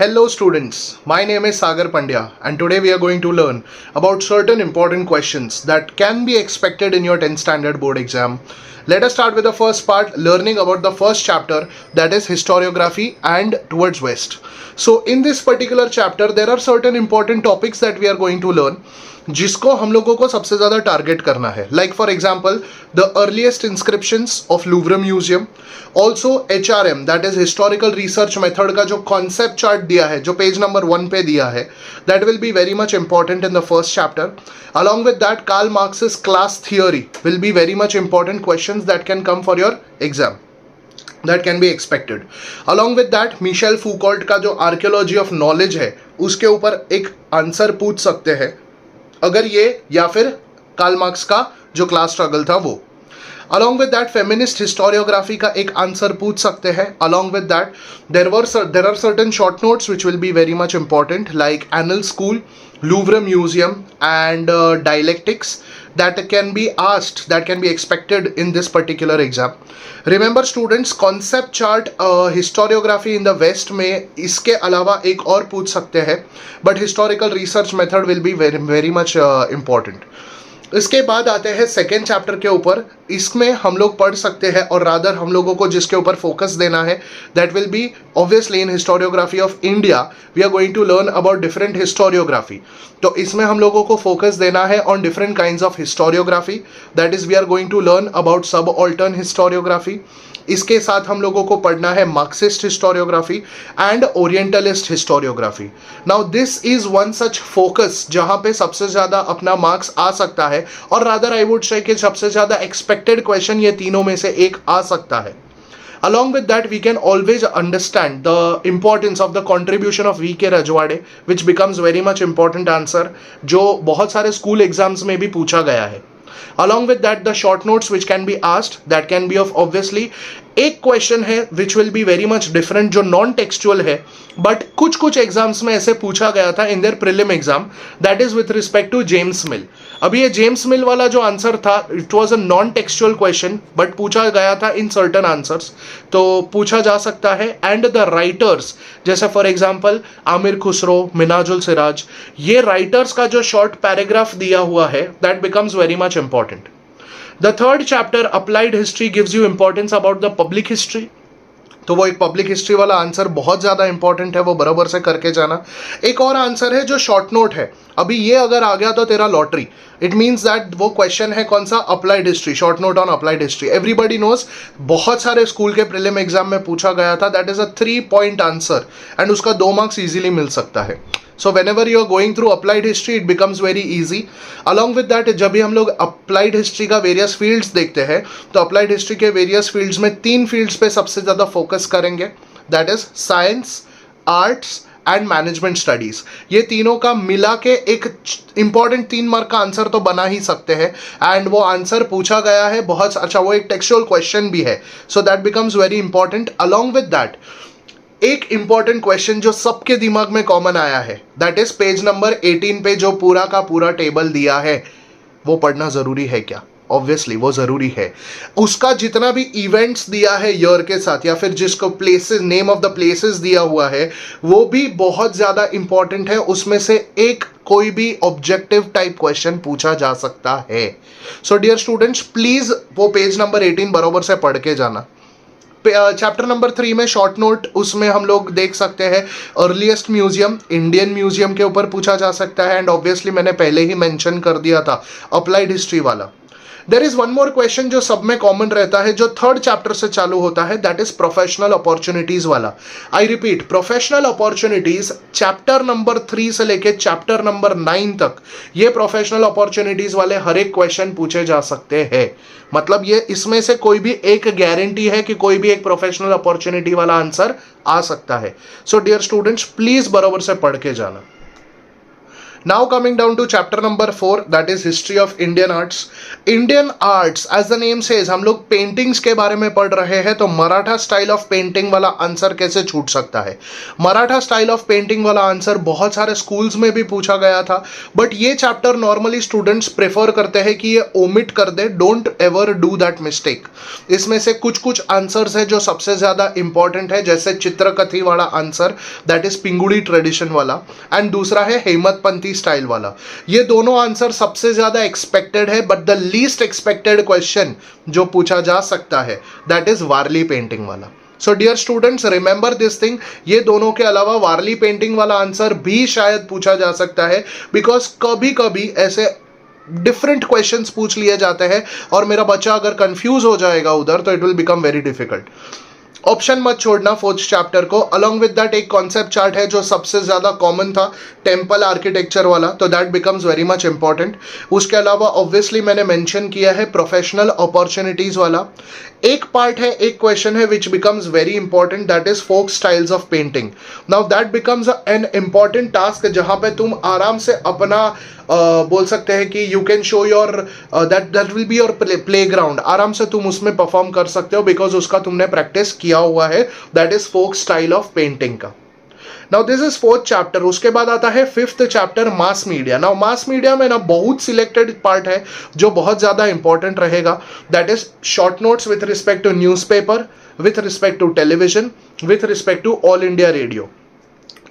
Hello students, my name is Sagar Pandya and today we are going to learn about certain important questions that can be expected in your 10th standard board exam. Let us start with the first part, learning about the first chapter, that is historiography and towards west. So in this particular chapter there are certain important topics that we are going to learn जिसको हम लोगों को सबसे ज़्यादा target करना है. Like for example the earliest inscriptions of Louvre museum, also HRM that is historical research method का जो कॉन्सेप्ट चार्ट दिया है, जो पेज नंबर 1 पे दिया है, that will be very much important in the first chapter. Along with that Karl Marx's class theory will be very much important questions that can come for your exam, that can be expected. Along with that Michel Foucault का जो archaeology of knowledge है उसके ऊपर एक answer पूछ सकते हैं, अगर ये या फिर कार्ल मार्क्स का जो क्लास स्ट्रगल था वो. Along with that feminist historiography का एक आंसर पूछ सकते हैं. Along with that there are certain short notes which will be very much important like Annals School, Louvre Museum and dialectics that can be asked, that can be expected in this particular exam. Remember students, concept chart historiography in the west में इसके अलावा एक और पूछ सकते हैं, but historical research method will be very much important. इसके बाद आते हैं सेकेंड चैप्टर के ऊपर. इसमें हम लोग पढ़ सकते हैं और रादर हम लोगों को जिसके ऊपर फोकस देना है that will be obviously in historiography of India we are going to learn about different historiography. तो इसमें हम लोगों को फोकस देना है on different kinds of historiography, that is we are going to learn about subaltern historiography. इसके साथ हम लोगों को पढ़ना है Marxist historiography and orientalist historiography. Now this is one such focus जहां पे सबसे ज्यादा अपना मार्क्स आ सकता है, और रादर आई वुड से कि सबसे ज्यादा एक्सपेक्टेड क्वेश्चन ये तीनों में से एक आ सकता है. Along with that, we can always understand the importance of the contribution of V.K. रजवाड़े, which becomes very much important answer, जो बहुत सारे स्कूल एग्जाम्स में भी पूछा गया है. Along with that, the short notes which can be asked, that can be of obviously एक question है which will be very much different जो नॉन टेक्सचुअल है, बट कुछ एग्जाम्स में ऐसे पूछा गया था in their prelim exam, that is with respect to James Mill. अभी ये जेम्स मिल वाला जो आंसर था it was a non textual question but पूछा गया था इन सर्टन आंसर्स, तो पूछा जा सकता है. एंड द राइटर्स जैसे फॉर एग्जाम्पल आमिर खुसरो, मिनाजुल सिराज, ये राइटर्स का जो शॉर्ट पैराग्राफ दिया हुआ है that becomes very much important. The third chapter, applied history, gives you importance about the public history. तो वो एक पब्लिक हिस्ट्री वाला आंसर बहुत ज़्यादा इंपॉर्टेंट है, वो बराबर से करके जाना. एक और आंसर है जो शॉर्ट नोट है, अभी ये अगर आ गया तो तेरा लॉटरी. इट मीन्स दैट वो क्वेश्चन है कौन सा, applied history, short note on applied history. Everybody knows, बहुत सारे स्कूल के प्रीलिम एग्जाम में पूछा गया था. That is a 3 point answer and उसका 2 marks इजीली मिल सकता है. So whenever you are going through applied history, it becomes very easy. Along with that, जब भी हम लोग applied history का various fields देखते हैं, तो applied history के various fields में 3 fields पे सबसे ज़्यादा focus करेंगे. That is science, arts and management studies. ये तीनों का मिला के एक इंपॉर्टेंट 3 मार्क का आंसर तो बना ही सकते हैं, एंड वो आंसर पूछा गया है बहुत अच्छा, वो एक टेक्सचुअल क्वेश्चन भी है, so that becomes very important. Along with that एक इंपॉर्टेंट क्वेश्चन जो सबके दिमाग में कॉमन आया है, दैट इज पेज नंबर 18 पे जो पूरा का पूरा टेबल दिया है, वो पढ़ना जरूरी है क्या? ऑब्वियसली वो जरूरी है. उसका जितना भी इवेंट्स दिया है ईयर के साथ, या फिर जिसको places, name of the places दिया हुआ है, वो भी बहुत ज्यादा इंपॉर्टेंट है. उसमें से एक कोई भी ऑब्जेक्टिव टाइप क्वेश्चन पूछा जा सकता है. सो डियर स्टूडेंट्स, प्लीज वो पेज नंबर 18 बराबर से पढ़ के जाना. चैप्टर नंबर 3 में शॉर्ट नोट, उसमें हम लोग देख सकते हैं अर्लीस्ट म्यूजियम, इंडियन म्यूजियम के ऊपर पूछा जा सकता है. एंड ऑब्वियसली मैंने पहले ही मेंशन कर दिया था अप्लाइड हिस्ट्री वाला. There is one more question जो सब में कॉमन रहता है, जो थर्ड चैप्टर से चालू होता है, दैट इज प्रोफेशनल अपॉर्चुनिटीज वाला. I repeat, professional opportunities chapter number 3 से लेके चैप्टर नंबर 9 तक, ये प्रोफेशनल अपॉर्चुनिटीज वाले हर एक क्वेश्चन पूछे जा सकते हैं. मतलब ये इसमें से कोई भी एक गारंटी है कि कोई भी एक प्रोफेशनल अपॉर्चुनिटी वाला आंसर आ सकता है. सो डियर स्टूडेंट्स, प्लीज बराबर से पढ़ के जाना. Now coming down to chapter number 4, that is history of Indian arts. Indian arts, as the name says, हम लोग पेंटिंग्स के बारे में पढ़ रहे हैं, तो मराठा स्टाइल ऑफ पेंटिंग वाला आंसर कैसे छूट सकता है? मराठा स्टाइल ऑफ पेंटिंग वाला आंसर बहुत सारे स्कूल्स में भी पूछा गया था, बट ये चैप्टर नॉर्मली स्टूडेंट्स प्रेफर करते हैं कि ये ओमिट कर दे, don't ever do that mistake. इसमें से कुछ कुछ आंसर्स है जो सबसे ज्यादा इंपॉर्टेंट है, जैसे चित्रकथी वाला आंसर, दैट इज पिंगुड़ी ट्रेडिशन वाला, एंड दूसरा है हेमतपंथी स्टाइल वाला. ये दोनों आंसर सबसे ज्यादा एक्सपेक्टेड है, but the least expected question जो पूछा जा सकता है दैट इज वारली पेंटिंग वाला. So dear students, remember this thing. ये दोनों के अलावा वारली पेंटिंग वाला आंसर भी शायद पूछा जा सकता है, बिकॉज कभी कभी ऐसे डिफरेंट क्वेश्चंस पूछ लिए जाते हैं और मेरा बच्चा अगर कंफ्यूज हो जाएगा उधर तो it will become very difficult. Option मत छोड़ना फोर्थ चैप्टर को. अलॉन्ग विद दैट एक कॉन्सेप्ट चार्ट है जो सबसे ज्यादा कॉमन था, टेम्पल आर्किटेक्चर वाला, तो that becomes very much important. उसके अलावा ऑब्वियसली मैंने मेंशन किया है प्रोफेशनल अपॉर्चुनिटीज वाला. एक पार्ट है, एक क्वेश्चन है which becomes very important, that is folk styles of painting. Now that becomes an important task जहां पे तुम आराम से अपना बोल सकते हैं कि you can show your that will be your play ground. आराम से तुम उसमें परफॉर्म कर सकते हो बिकॉज उसका तुमने प्रैक्टिस किया हुआ है. That is folk style of painting का. Now this is fourth chapter. उसके बाद आता है fifth chapter, mass media. Now mass media में ना बहुत सिलेक्टेड पार्ट है जो बहुत ज्यादा इंपॉर्टेंट रहेगा. That is short notes with respect to newspaper, with respect to television, with respect to All India Radio.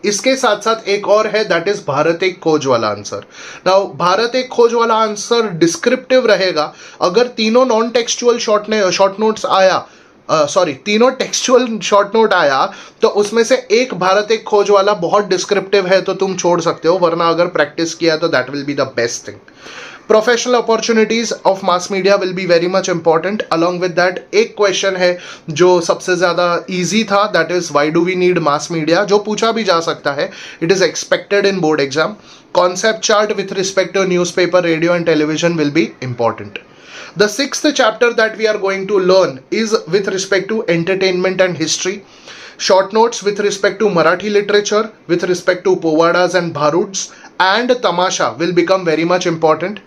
इसके साथ साथ एक और है, दैट इज भारत एक खोज वाला आंसर. नाउ भारत एक खोज वाला आंसर डिस्क्रिप्टिव रहेगा. अगर तीनों नॉन टेक्सचुअल शॉर्ट नोट्स आया, तीनों टेक्सचुअल शॉर्ट नोट आया, तो उसमें से एक भारत एक खोज वाला बहुत डिस्क्रिप्टिव है तो तुम छोड़ सकते हो, वरना अगर प्रैक्टिस किया तो that will be the best thing. Professional opportunities of mass media will be very much important. Along with that एक क्वेश्चन है जो सबसे ज्यादा इजी था, that is why do we need mass media, जो पूछा भी जा सकता है. It is expected in board exam. Concept chart with respect to newspaper, radio and television will be important. The sixth chapter that we are going to learn is with respect to entertainment and history. Short notes with respect to Marathi literature, with respect to Povadas and Bharuds and Tamasha will become very much important.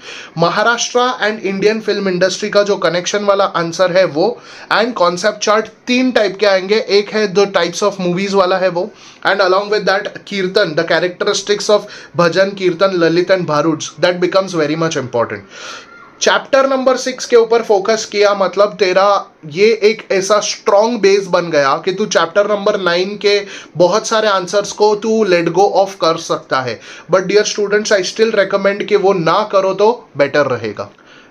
Maharashtra and Indian film industry का जो connection वाला answer है वो, and concept chart तीन type के आएंगे. एक है दो types of movies वाला है वो, and along with that कीर्तन, the characteristics of भजन, कीर्तन, Lalit and Bharuds, that becomes very much important. Chapter number 6 के ऊपर फोकस किया, मतलब तेरा ये एक ऐसा स्ट्रॉन्ग बेस बन गया कि तू चैप्टर नंबर 9 के बहुत सारे आंसर्स को तू लेट गो ऑफ कर सकता है. But dear students, I still recommend कि वो ना करो तो बेटर रहेगा.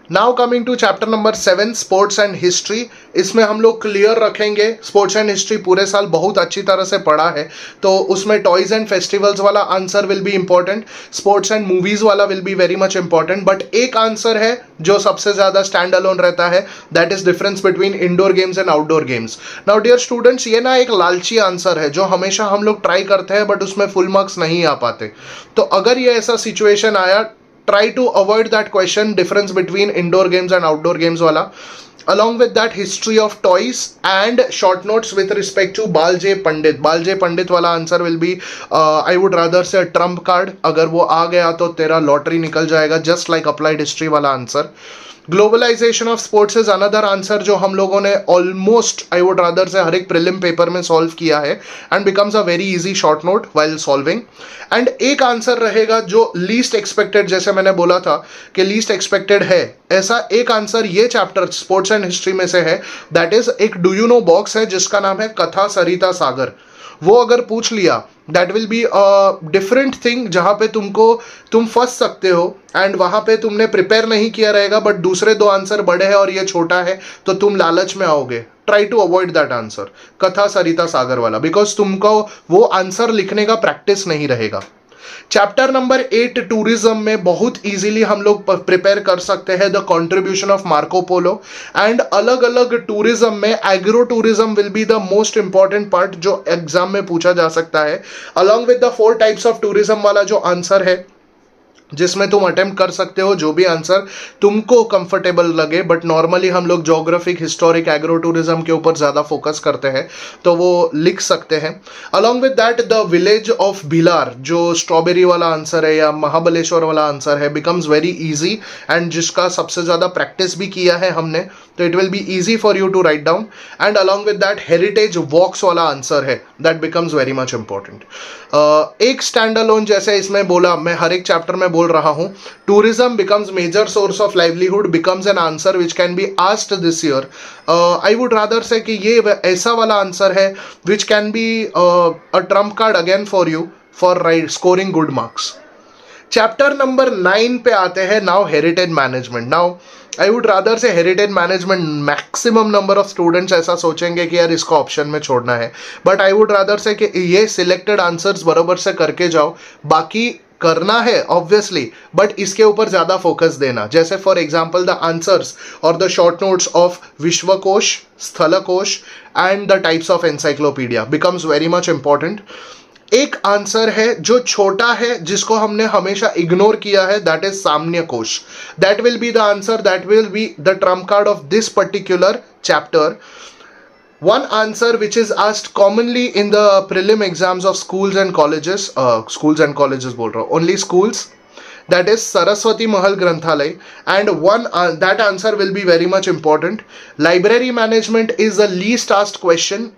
Now coming to chapter number 7, sports and history. इसमें हम लोग क्लियर रखेंगे. स्पोर्ट्स एंड हिस्ट्री पूरे साल बहुत अच्छी तरह से पढ़ा है, तो उसमें टॉयज एंड फेस्टिवल्स वाला answer will be important. Sports and movies वाला will be very much important. But एक आंसर है जो सबसे ज्यादा स्टैंड अलोन रहता है, that is difference between indoor games and outdoor games. Now dear students, ये ना एक लालची आंसर है जो हमेशा हम लोग ट्राई करते हैं बट उसमें फुल मार्क्स नहीं आ पाते. तो अगर ये ऐसा सिचुएशन आया, try to avoid that question, difference between indoor games and outdoor games wala. Along with that, history of toys and short notes with respect to Bal J Pandit. Bal J Pandit वाला answer will be I would rather say trump card. अगर वो आ गया तो तेरा lottery निकल जाएगा, just like applied history वाला answer. Globalisation of sports is another answer जो हम लोगों ने ऑलमोस्ट आई वुड रादर से हर एक प्रीलिम पेपर में सॉल्व किया है, and becomes a very easy short note while solving. And एक आंसर रहेगा जो लीस्ट एक्सपेक्टेड, जैसे मैंने बोला था कि लीस्ट एक्सपेक्टेड है, ऐसा एक आंसर ये चैप्टर स्पोर्ट्स एंड हिस्ट्री में से है. दैट इज एक डू यू नो बॉक्स है जिसका नाम है कथा सरिता सागर. वो अगर पूछ लिया, that will be a different thing जहां पे तुम फंस सकते हो, एंड वहां पे तुमने प्रिपेयर नहीं किया रहेगा बट दूसरे दो आंसर बड़े हैं और ये छोटा है तो तुम लालच में आओगे. Try to avoid that answer, Katha Sarit सागर वाला, बिकॉज तुमको वो आंसर लिखने का प्रैक्टिस नहीं रहेगा. चैप्टर नंबर 8 टूरिज्म में बहुत इजीली हम लोग प्रिपेयर कर सकते हैं the contribution of Marco Polo. And अलग अलग टूरिज्म में agro tourism will be the most important part जो एग्जाम में पूछा जा सकता है. Along with the 4 types of tourism वाला जो आंसर है, जिसमें तुम अटेम्प्ट कर सकते हो जो भी आंसर तुमको कंफर्टेबल लगे, बट नॉर्मली हम लोग जोग्राफिक, हिस्टोरिक, एग्रो टूरिज्म के ऊपर ज़्यादा फोकस करते हैं, तो वो लिख सकते हैं. Along with that the village of Bhilar, जो स्ट्रॉबेरी वाला आंसर है या महाबलेश्वर वाला आंसर है, बिकम्स वेरी ईजी, एंड जिसका सबसे ज़्यादा प्रैक्टिस भी किया है हमने, तो it will be easy for you to write down. And along with that heritage walks वाला आंसर है, that becomes very much important. एक स्टैंड अलोन, जैसे इसमें बोला, मैं हर एक चैप्टर में बोल रहा हूँ, tourism becomes major source of livelihood becomes an answer which can be asked this year. I would rather say कि ये ऐसा वाला आंसर है which can be a trump card again for you for scoring good marks. Chapter number 9 पे आते हैं. Now heritage management. Now I would rather say heritage management maximum number of students ऐसा सोचेंगे कि यार इसको ऑप्शन में छोड़ना है, बट आई वुड रादर से कि ये सिलेक्टेड आंसर्स बराबर से करके जाओ. बाकी करना है ऑब्वियसली, बट इसके ऊपर ज़्यादा फोकस देना. जैसे फॉर एग्जाम्पल द आंसर्स और द शॉर्ट नोट्स ऑफ विश्वकोश, स्थलकोश and the types of encyclopedia becomes very much important. एक आंसर है जो छोटा है, जिसको हमने हमेशा इग्नोर किया है, दैट इज साम्य कोश. That will be the answer, that will be the Trump card of this particular chapter. One answer which is asked commonly in the prelim exams of schools and colleges, बोल रहा हूँ, only schools, that is Saraswati Mahal Granthalay, and that answer will be very much important. Library management is the least asked question.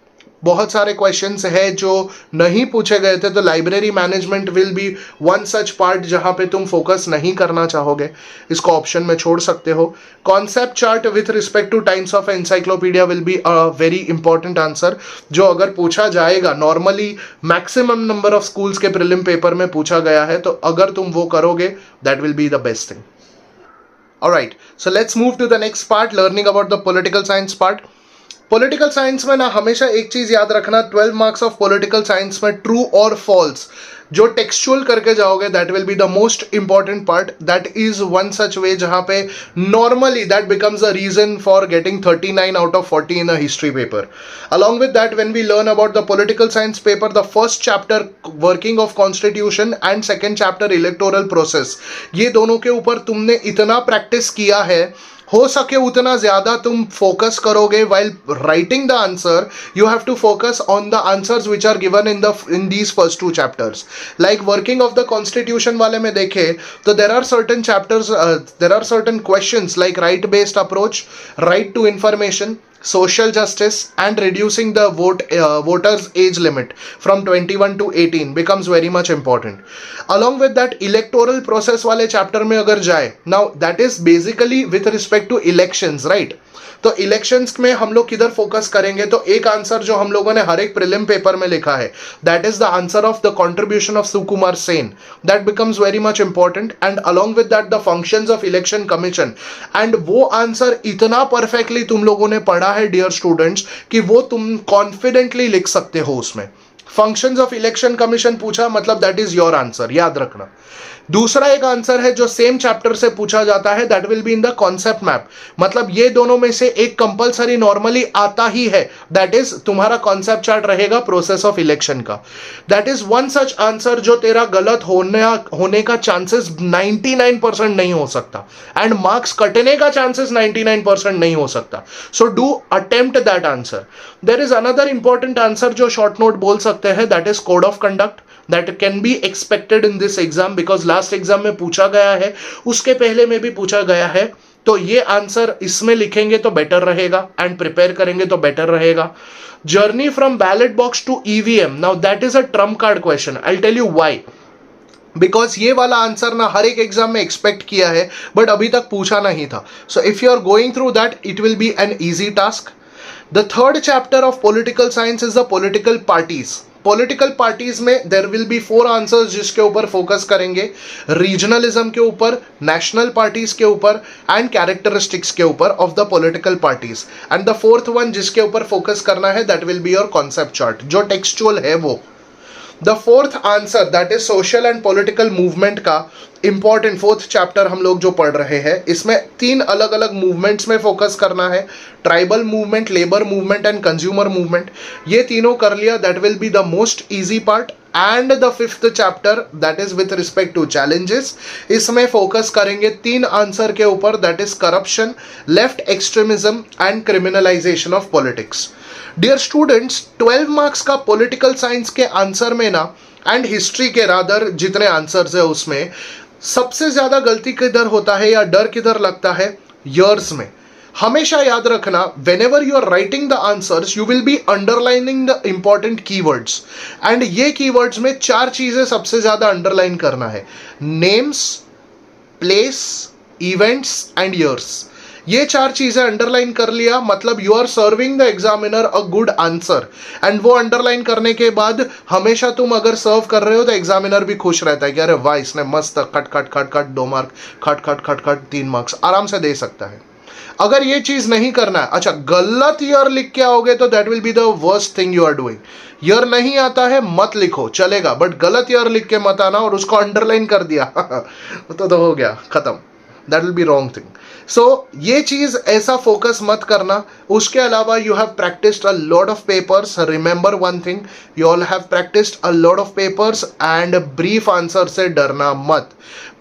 बहुत सारे questions है जो नहीं पूछे गए थे, तो library management will be one such part जहां पे तुम फोकस नहीं करना चाहोगे, इसको ऑप्शन में छोड़ सकते हो. Concept chart with respect to times of encyclopedia will be a very important answer, जो अगर पूछा जाएगा, normally maximum number of schools के प्रीलिम पेपर में पूछा गया है, तो अगर तुम वो करोगे that will be the best thing. Alright, so let's move to the next part, learning about the political science part. Political science में ना हमेशा एक चीज याद रखना, 12 मार्क्स ऑफ पॉलिटिकल साइंस में ट्रू और फॉल्स जो टेक्सचुअल करके जाओगे, that will be the most important part. That is one such way जहां पे normally that becomes a reason for getting 39 out of 40 in a history paper. Along with that, when we learn about the political science paper, the first chapter working of constitution and second chapter electoral process, ये दोनों के ऊपर तुमने इतना practice किया है, हो सके उतना ज्यादा तुम फोकस करोगे. while writing the answer you have to focus on the answers which are given in these first two chapters. like working of the constitution वाले में देखे तो there are certain chapters, there are certain questions like right based approach, right to information, social justice and reducing the voters age limit from 21 to 18 becomes very much important. along with that, electoral process वाले chapter में अगर जाए, now that is basically with respect to elections, right? तो elections में हम लोग किधर focus करेंगे, तो एक आंसर जो हम लोगों ने हर एक प्रीलिम पेपर में लिखा है, that is the answer of the contribution of Sukumar Sen, that becomes very much important. And along with that the functions of election commission, and वो आंसर इतना परफेक्टली तुम लोगों ने पढ़ा है डियर स्टूडेंट्स कि वो तुम कॉन्फिडेंटली लिख सकते हो उसमें. फंक्शंस ऑफ इलेक्शन कमीशन पूछा मतलब दैट इज योर आंसर, याद रखना. दूसरा एक आंसर है जो सेम चैप्टर से पूछा जाता है, that will be in the concept map. मतलब ये दोनों में से एक कंपलसरी नॉर्मली आता ही है, दैट इज तुम्हारा कॉन्सेप्ट चार्ट रहेगा प्रोसेस ऑफ इलेक्शन का. That is one such answer जो तेरा गलत होने का चांसेस 99% नहीं हो सकता, एंड मार्क्स कटने का चांसेस 99% नहीं हो सकता. So do attempt that answer. There is another important answer जो शॉर्ट नोट बोल सकते हैं, that is code of conduct. that can be expected in this exam because last exam में पूछा गया है, उसके पहले में भी पूछा गया है. तो ये आंसर इसमें लिखेंगे तो बेटर रहेगा, एंड प्रिपेयर करेंगे तो बेटर रहेगा. Journey from ballot box to EVM, now that is a trump card question. I tell you why. Because ये वाला आंसर ना हर एक एग्जाम में एक्सपेक्ट किया है, बट अभी तक पूछा नहीं था. So if you are going through that, it will be an easy task. The third chapter of political science is the political parties. Political parties में देयर विल बी 4 आंसर्स जिसके ऊपर फोकस करेंगे, regionalism के ऊपर, national parties के ऊपर and characteristics के ऊपर of the political parties. And the fourth one जिसके ऊपर फोकस करना है, that will be your concept chart, जो टेक्सचुअल है वो. The fourth answer that is social and political movement का इंपॉर्टेंट फोर्थ चैप्टर हम लोग जो पढ़ रहे हैं, इसमें 3 अलग अलग मूवमेंट्स में फोकस करना है, tribal movement, labour movement and consumer movement. ये तीनों कर लिया, that will be the most easy part. And the fifth chapter that is with respect to challenges, इसमें फोकस करेंगे 3 आंसर के ऊपर, that is corruption, left extremism and criminalization of politics. Dear students, 12 marks का political science के answer में ना, and history के rather जितने आंसर्स है उसमें सबसे ज्यादा गलती किधर होता है या डर किधर लगता है, ईयर्स में। हमेशा याद रखना, whenever you are writing the answers you will be underlining the important keywords, and ये कीवर्ड्स में 4 चीजें सबसे ज्यादा अंडरलाइन करना है, names, place, events and years. ये 4 चीजें अंडरलाइन कर लिया, मतलब you are serving the examiner a good answer. And वो अंडरलाइन करने के बाद हमेशा तुम अगर सर्व कर रहे हो तो एग्जामिनर भी खुश रहता है कि अरे वाह, इसने मस्त खट खट खट खट 2 मार्क, खट खट खट खट 3 मार्क्स आराम से दे सकता है। अगर ये चीज नहीं करना है, अच्छा गलत ईयर लिख के आओगे तो that will be the worst thing you are doing. Year नहीं आता है मत लिखो, चलेगा, बट गलत ईयर लिख के मत आना और उसको अंडरलाइन कर दिया तो हो गया खत्म, that will be wrong thing. So ये चीज ऐसा फोकस मत करना। उसके अलावा you have practised a lot of papers, remember one thing, you all have practised a lot of papers and brief answer से डरना मत।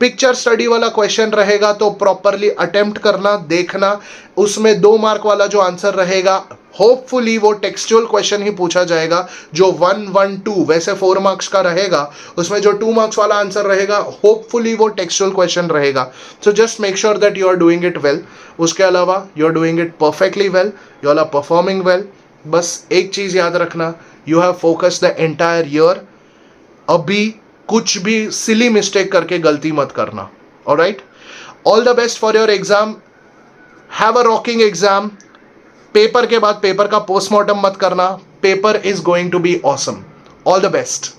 पिक्चर स्टडी वाला क्वेश्चन रहेगा तो प्रॉपरली अटेम्प्ट करना, देखना, उसमें 2 मार्क वाला जो आंसर रहेगा होपफुली वो टेक्सचुअल क्वेश्चन ही पूछा जाएगा, जो 1, 1, 2 वैसे 4 मार्क्स का रहेगा, उसमें जो 2 मार्क्स वाला आंसर रहेगा होपफुली वो टेक्सचुअल क्वेश्चन रहेगा। So just make sure that you are doing it well. उसके अलावा you are doing it perfectly well, you are performing well. बस एक चीज याद रखना, you have focus the entire year. अभी कुछ भी सिली मिस्टेक करके गलती मत करना। Alright, all the best for your exam, have a rocking exam. Paper के बाद पेपर का पोस्टमार्टम मत करना, paper is going to be awesome. All the best.